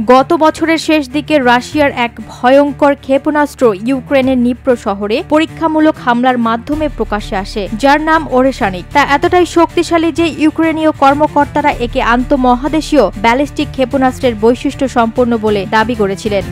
গত বছরের শেষ দিকে রাশিয়ার এক ভয়ঙ্কর ক্ষেপণাস্ত্র ইউক্রেনের নিপ্র শহরে পরীক্ষামূলক হামলার মাধ্যমে প্রকাশ্যে আসে, যার নাম ওরেশানিক। তা এতটাই শক্তিশালী যে ইউক্রেনীয় কর্মকর্তারা একে আন্তঃমহাদেশীয় ব্যালিস্টিক ক্ষেপণাস্ত্রের বৈশিষ্ট্য সম্পন্ন বলে দাবি করেছিলেন।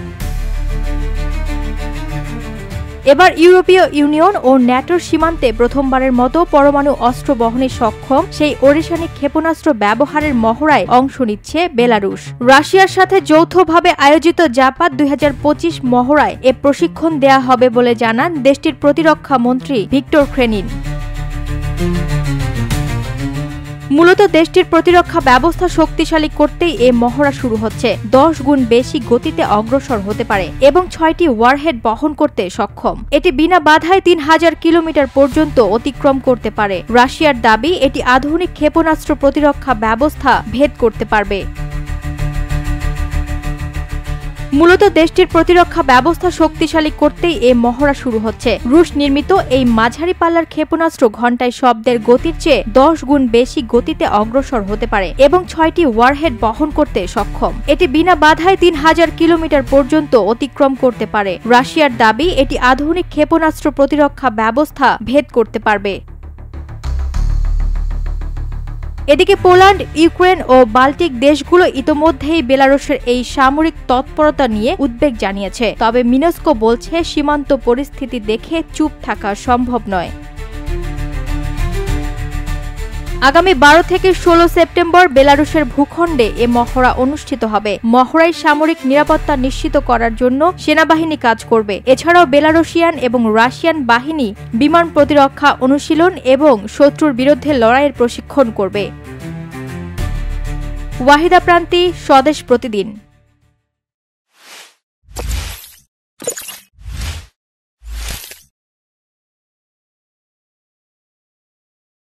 এবার ইউরোপীয় ইউনিয়ন ও ন্যাটোর সীমান্তে প্রথমবারের মতো পরমাণু অস্ত্র বহনে সক্ষম সেই ওরেশানিক ক্ষেপণাস্ত্র ব্যবহারের মহড়ায় অংশ নিচ্ছে বেলারুশ। রাশিয়ার সাথে যৌথভাবে আয়োজিত জাপাত 2025 মহড়ায় এ প্রশিক্ষণ দেয়া হবে বলে জানান দেশটির প্রতিরক্ষা মন্ত্রী ভিক্টর ক্রেনিন। মূলত দেশটির প্রতিরক্ষা ব্যবস্থা শক্তিশালী করতেই এ মহড়া শুরু হচ্ছে। 10 গুণ বেশি গতিতে অগ্রসর হতে পারে এবং 6টি ওয়ারহেড বহন করতে সক্ষম। এটি বিনা বাধায় 3000 কিলোমিটার পর্যন্ত অতিক্রম করতে পারে। রাশিয়ার দাবি, এটি আধুনিক ক্ষেপণাস্ত্র প্রতিরক্ষা ব্যবস্থা ভেদ করতে পারবে। মূলত দেশটির প্রতিরক্ষা ব্যবস্থা শক্তিশালী করতেই এ মহড়া শুরু হচ্ছে। রুশ নির্মিত এই মাঝারি পাল্লার ক্ষেপণাস্ত্র ঘণ্টায় শব্দের গতির চেয়ে 10 গুণ বেশি গতিতে অগ্রসর হতে পারে এবং 6টি ওয়ারহেড বহন করতে সক্ষম। এটি বিনা বাধায় 3000 কিলোমিটার পর্যন্ত অতিক্রম করতে পারে। রাশিয়ার দাবি, এটি আধুনিক ক্ষেপণাস্ত্র প্রতিরক্ষা ব্যবস্থা ভেদ করতে পারবে। এদিকে পোল্যান্ড, ইউক্রেন ও বাল্টিক দেশগুলো ইতোমধ্যেই বেলারুশের এই সামরিক তৎপরতা নিয়ে উদ্বেগ জানিয়েছে। তবে মিনস্কো বলছে, সীমান্ত পরিস্থিতি দেখে চুপ থাকা সম্ভব নয়। আগামী 12 থেকে 16 সেপ্টেম্বর বেলারুশের ভূখণ্ডে এ মহড়া অনুষ্ঠিত হবে। মহড়ায় সামরিক নিরাপত্তা নিশ্চিত করার জন্য সেনাবাহিনী কাজ করবে। এছাড়াও বেলারুশিয়ান এবং রাশিয়ান বাহিনী বিমান প্রতিরক্ষা অনুশীলন এবং শত্রুর বিরুদ্ধে লড়াইয়ের প্রশিক্ষণ করবে। ওয়াহিদা প্রান্তি, স্বদেশ প্রতিদিন।